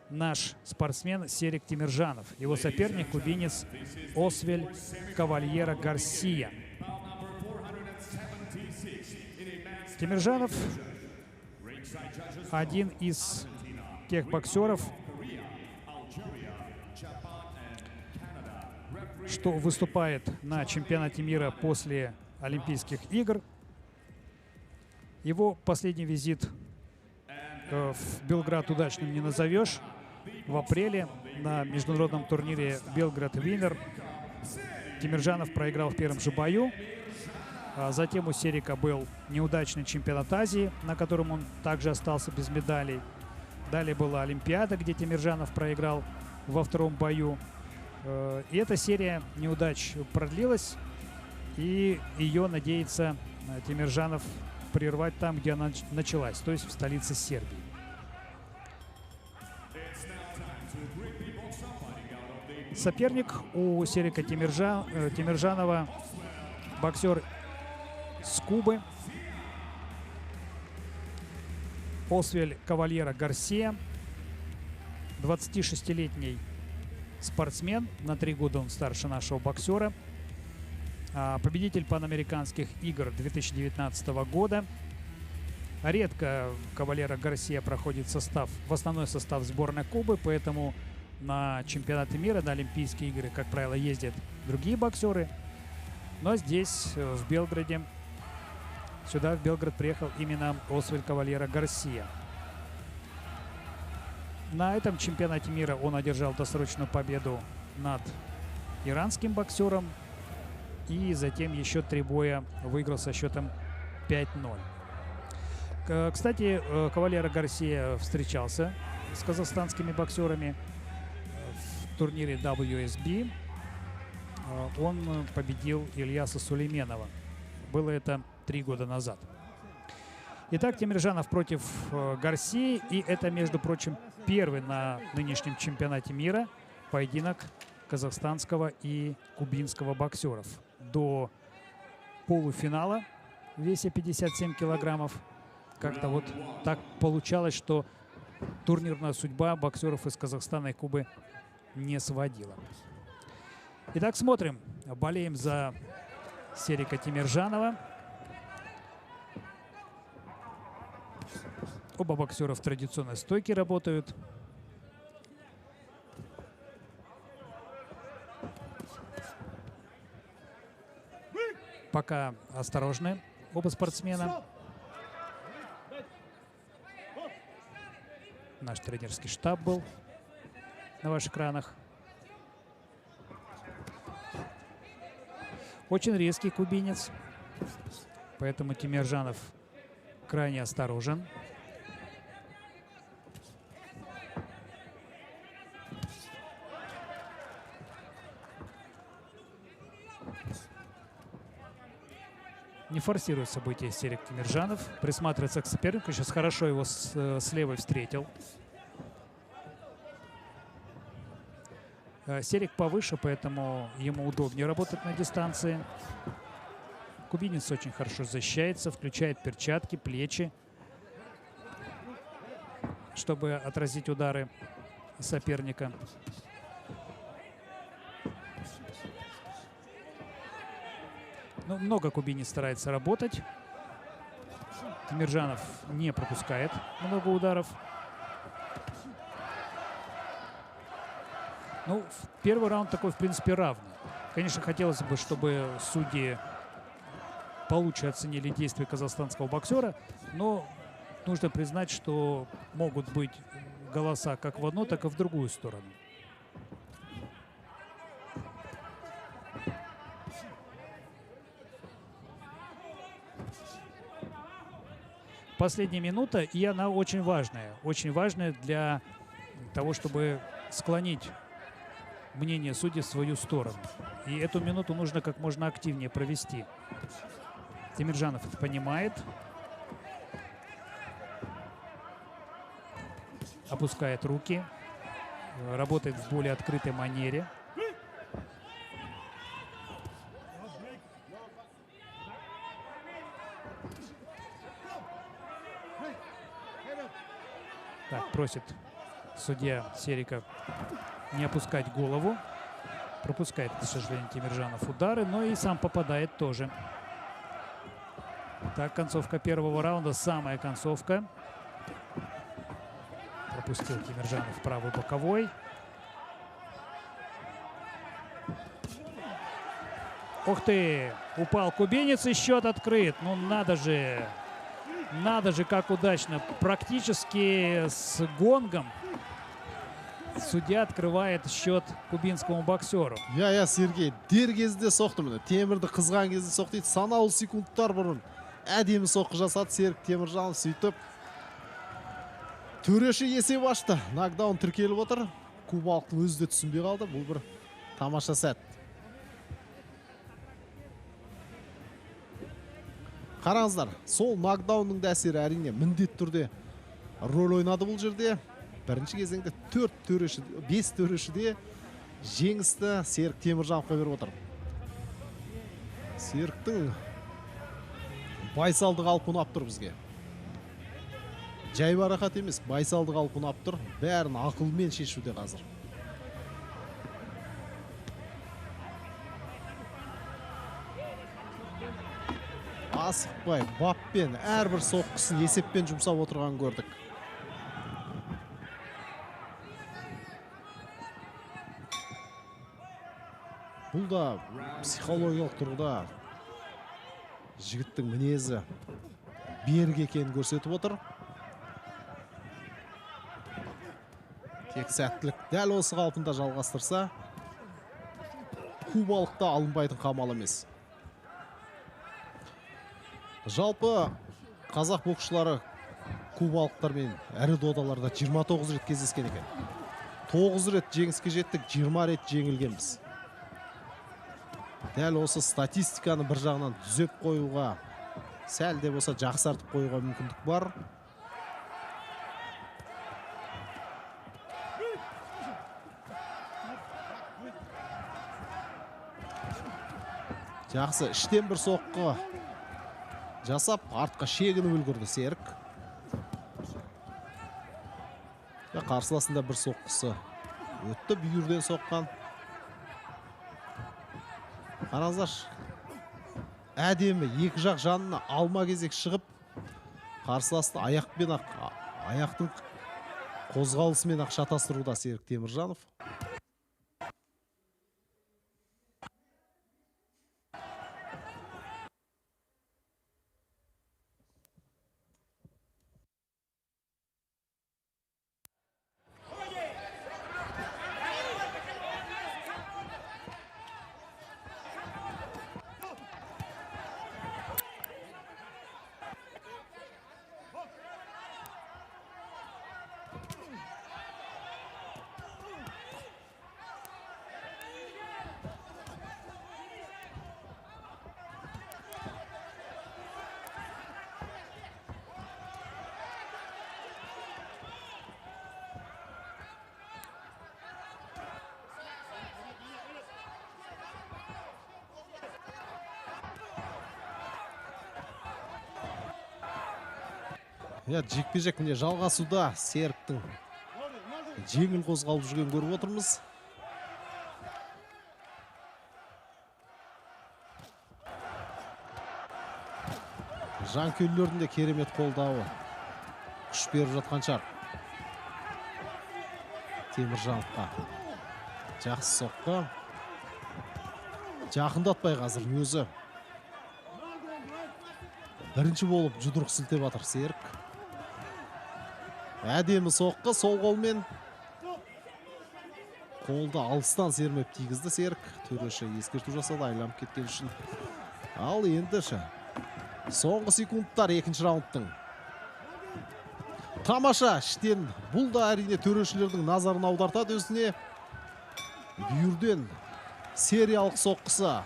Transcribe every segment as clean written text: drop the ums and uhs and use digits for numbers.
наш спортсмен Серик Темиржанов. Его соперник — кубинец Освель Кавальера Гарсия. Темиржанов один из тех боксеров, что выступает на чемпионате мира после Олимпийских игр. Его последний визит в Белград удачным не назовешь. В апреле на международном турнире Белград Винер Темиржанов проиграл в первом же бою. Затем у Серика был неудачный чемпионат Азии, на котором он также остался без медалей. Далее была Олимпиада, где Темиржанов проиграл во втором бою. И эта серия неудач продлилась, и ее надеется Темиржанов прервать там, где она началась, то есть в столице Сербии. Соперник у Серика Темиржанова — боксер с Кубы Освель Кавальера Гарсия, 26-летний спортсмен, на 3 года он старше нашего боксера, победитель панамериканских игр 2019 года. Редко Кавальера Гарсия проходит в основной состав сборной Кубы, поэтому на чемпионаты мира, на Олимпийские игры, как правило, ездят другие боксеры. Но здесь, в Белграде, сюда, в Белград, приехал именно Освель Кавальера Гарсия. На этом чемпионате мира он одержал досрочную победу над иранским боксером. И затем еще 3 боя выиграл со счетом 5-0. Кстати, Кавальера Гарсия встречался с казахстанскими боксерами в турнире WSB. Он победил Ильяса Сулейменова. Было это 3 года назад. Итак, Темиржанов против Гарсии. И это, между прочим, первый на нынешнем чемпионате мира поединок казахстанского и кубинского боксеров. До полуфинала в весе 57 килограммов как-то вот так получалось, что турнирная судьба боксеров из Казахстана и Кубы не сводила. Итак, смотрим. Болеем за Серика Темиржанова. Оба боксера в традиционной стойке работают. Пока осторожны оба спортсмена. Наш тренерский штаб был на ваших экранах. Очень резкий кубинец, поэтому Темиржанов крайне осторожен. Не форсирует события Серик Темиржанов. Присматривается к сопернику. Сейчас хорошо его с левой встретил. Серик повыше, поэтому ему удобнее работать на дистанции. Кубинец очень хорошо защищается, включает перчатки, плечи, чтобы отразить удары соперника. Ну, много кубинец старается работать. Темиржанов не пропускает много ударов. Ну, первый раунд такой, в принципе, равный. Конечно, хотелось бы, чтобы судьи получше оценили действия казахстанского боксера, но нужно признать, что могут быть голоса как в одну, так и в другую сторону. Последняя минута, и она очень важная для того, чтобы склонить мнение судей в свою сторону. И эту минуту нужно как можно активнее провести. Темиржанов это понимает. Опускает руки. Работает в более открытой манере. Так, просит судья Сериков не опускать голову. Пропускает, к сожалению, Темиржанов удары, но и сам попадает тоже. Так, концовка первого раунда, самая концовка. Пропустил Темиржанов правый боковой. Ух ты! Упал кубинец и счет открыт. Ну надо же! Надо же, как удачно. Практически с гонгом судья открывает счет кубинскому боксеру. Я, Сергей, дер кезде соқты міне. Темірді қызған кезде соқты дейді. Санаулы секундтар бұрын әдемі соққы жасады Серік Теміржанов, сөйтіп төреші есеп ашты. Нокдаун тіркеліп отыр. Кубалықтың өзі де түсінбей қалды. Бұл бір тамаша сәт. Қараңыздар, сол нокдаунның да әсері әрине міндетті түрде рөл ойнады бұл жерде. Бірінші кезеңде 5 төрешіде жеңісті Серік Теміржановқа беріп отыр. Серіктің байсалдық алып ұнап тұр бізге. Жай барақат емес, байсалдық алып ұнап тұр. Бәрін ақылмен шешуде қазір. Асықпай, баппен, әрбір соққысын есеппен жұмсап отырған көрдік. Бұл да психологиялық тұрғыда жігіттің мінезі берік екенін көрсетіп отыр. Тек сәттілік дәл осы қалпында жалғастырса, кубалықта алынбайтын қамал емес. Жалпы қазақ боксшылары кубалықтармен әрі додаларда 29 рет кездескен екен. 9 рет жеңіске жеттік, 20 рет жеңілгенбіз. Дәл осы статистиканы бір жағынан түзеп қоюға, сәл де болса жақсартып қоюға мүмкіндік бар. Жақсы, іштен бір соққы жасап, артқа шегініп үлгірді Серік. Қарсыласында бір соққысы өтті, бүйірден соққан. Қараңыздар, әдемі екі жақ жанына алма кезек шығып, қарсыласты аяқтың қозғалысымен ақ шатастыруда Серік Теміржанов. Жекпе-жек міне жалғасуда Серіктің жеңіл қозғалып жүрген көріп отырмыз. Жанкүйерлердің де керемет қолдауы күш беріп жатқан шығар Теміржановқа. Жақсы соққы. Жақындатпай қазір өзі бірінші болып жұдырық сілтеп жатыр Серік. Әдемі соққы, сол қолмен қолды алыстан сермеп тигізді Серік. Төреші ескерту жасады айланып кеткен үшін. Ал енді соңғы секундтар екінші раундтың. Тамаша іштен, бұл да әрине төрешілердің назарын аудартады өзіне. Бүйірден сериялық соққысы.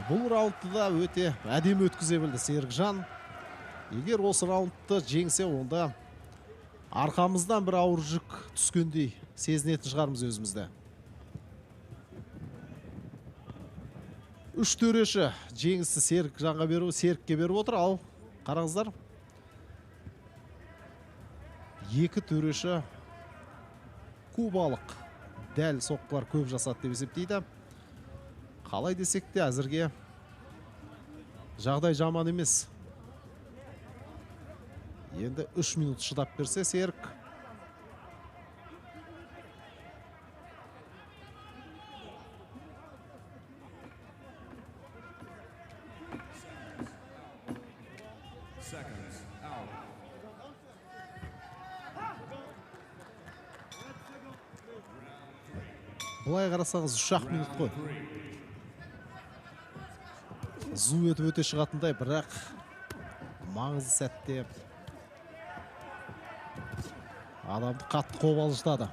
Бұл раундты да өте әдемі өткізе білді Серікжан. Егер осы раундты жеңсе, онда арқамыздан бір ауыр жүк түскендей сезінетін шығармыз өзімізді. Үш төреші жеңісті Серікке беріп отыр. Ал қараңыздар, екі төреші кубалық дәл соққылар көп жасады деп есептейді. Қалай десек те әзірге жағдай жаман емес. Енді 3 минут шыдап берсе Серік. Бұлай қарасаңыз 3 минут қой. Зу өтіп өте шығатындай, бірақ маңызды сәтте адамды қатты қобалжытады.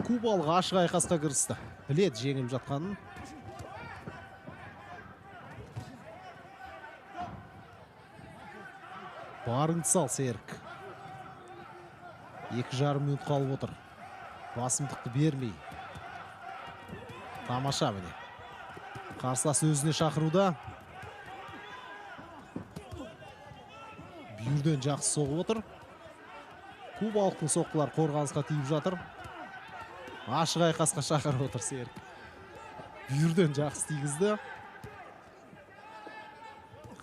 Кубалық ашық айқасқа кірісті. Біледі жеңіліп жатқанын. Барыңды сал, Серік. 2,5 минут қалып отыр. Басымдықты бермей. Тамаша міне. Қарсылас өзіне шақыруда. Бүйірден жақсы соғып отыр. Кубалықтың соққылар қорғанысқа тиіп жатыр. Ашық айқасқа шақырып отыр Серік. Бүйірден жақсы тигізді.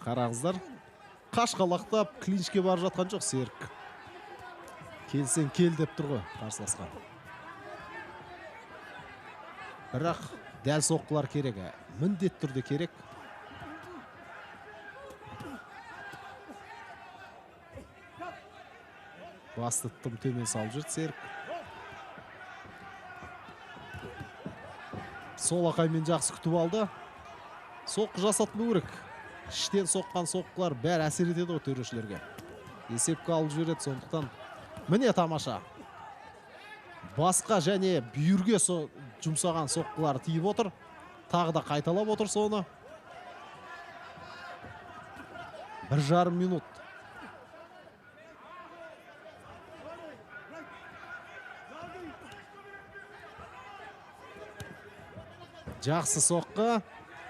Қараңыздар. Қашқалақтап клинчке барып жатқан жоқ Серік. Келсең кел деп тұр ғой қарсыласқа. Бірақ дәл соққылар керек. Міндет түрде керек. Басты тым төмен салып жүрді Серік. Сол ақаймен жақсы күтіп алды. Соққы жасатпау керек. Іштен соққан соққылар бәрі әсер етеді ғой төрешілерге. Есепке алып жібереді, сондықтан міне тамаша. Басқа және бүйірге жұмсаған соққылар тиіп отыр. Тағы да қайталап отыр соны. 1,5 минут. Жақсы соққы.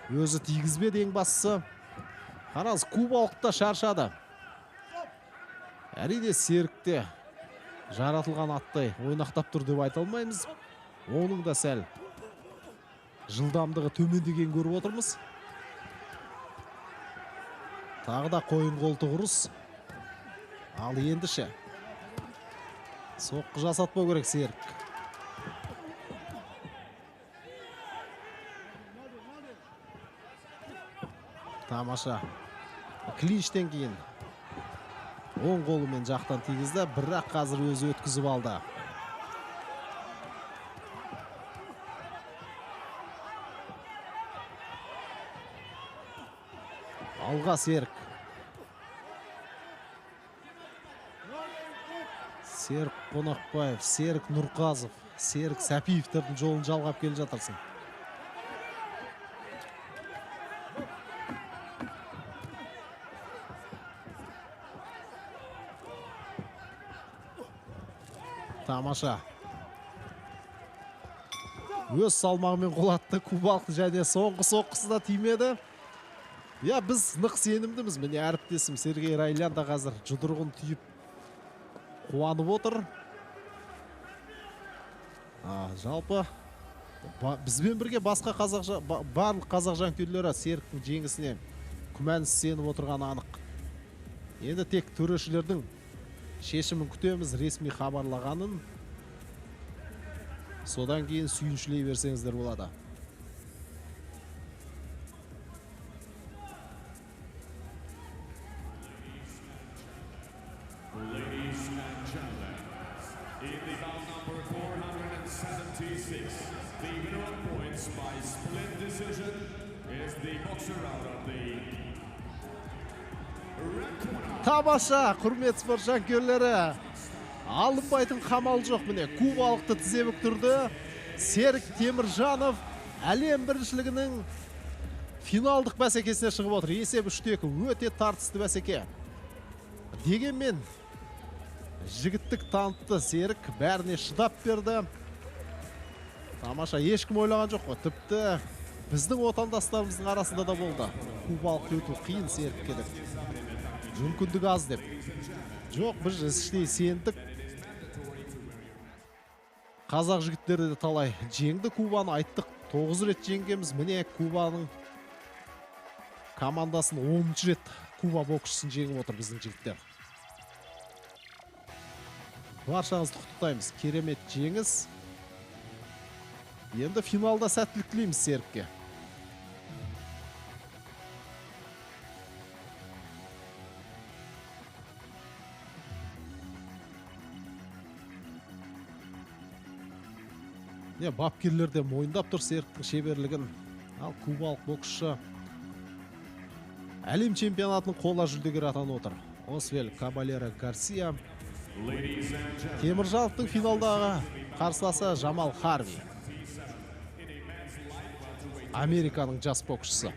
Өзі тигізбеді ең бастысы. Қараңыз, кубалықта шаршады. Әрине Серікте жаратылған аттай ойнақтап тұр деп айта алмаймыз. Оның да сәл жылдамдығы төмендеген көріп отырмыз. Тағы да қойын қолтық ұрыс. Ал ендіше соққы жасатпау керек Серік. Тамаша. Клинчтен кейін оң қолымен жақтан тигізді, бірақ қазір өзі өткізіп алды. Алға Серік. Серік Қонақбаев, Серік Нұрқазов, Серік Сәпиевтердің жолын жалғап келе жатырсың. Тамаша. Өз салмағымен қолатты кубалықты және соңғы соққысы да тимеді. Я, біз нық сенімдіміз. Міне әріптесім Сергей Райлян да қазір жұдырығын түйіп қуанып отыр. Жалпы бізбен бірге басқа барлық қазақ жанкүйерлері Серіктің жеңісіне күмәнсіз сеніп отырғаны анық. Енді тек төрешілердің шешімін күтеміз, ресми хабарлағанын. Содан кейін сүйіншілей берсеңіздер болады. Ladies and gentlemen, in the bout number 476, the winner of points by split decision is the boxer out of the red corner. Тамаша, құрмет спорт жанкүйерлері. Алынбайтын қамал жоқ. Міне кубалықты тізе бүктірді. Серік Теміржанов әлем біріншілігінің финалдық бәсекесіне шығып отыр. Есеп 3-2, өте тартысты бәсеке. Дегенмен жігіттік танытты Серік, бәріне шыдап берді. Тамаша, ешкім ойлаған жоқ қой. Тіпті біздің отандастарымыздың арасында да болды. Кубалықты өту қиын Серікке деп. Мүмкіндік аз деп. Жоқ, біз іштей сендік. қазақ жігіттері де талай жеңді Кубаны, айттық 9 рет жеңгенбіз. Міне Кубаның командасын 10-шы рет Куба боксшысын жеңіп отыр біздің жігіттер. Баршаңызды құттықтаймыз. Керемет жеңіс. Енді финалда сәттілік тілейміз Серікке. Бапкерлер де мойындап тұр Серіктің шеберлігін. Ал кубалық боксшы әлем чемпионатының қола жүлдегері атанып отыр. Освель Кабалера Гарсия. Теміржановтың финалдағы қарсыласы Жамал Харви. Американың жас боксшысы.